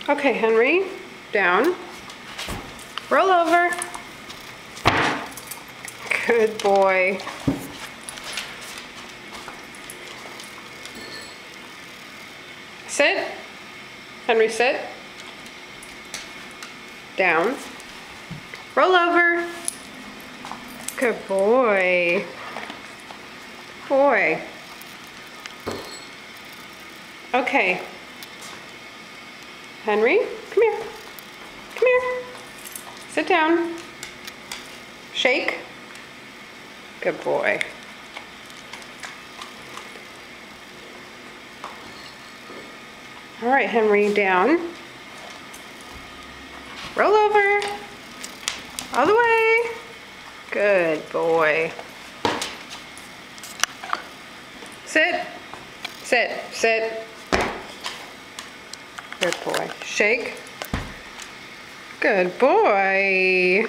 Okay, Henry, down. Roll over. Good boy. Sit. Henry, sit. Down. Roll over. Good boy. Boy. Okay. Henry, come here. Come here. Sit down. Shake. Good boy. All right, Henry, down. Roll over. All the way. Good boy. Sit. Sit. Sit. Good boy. Shake. Good boy.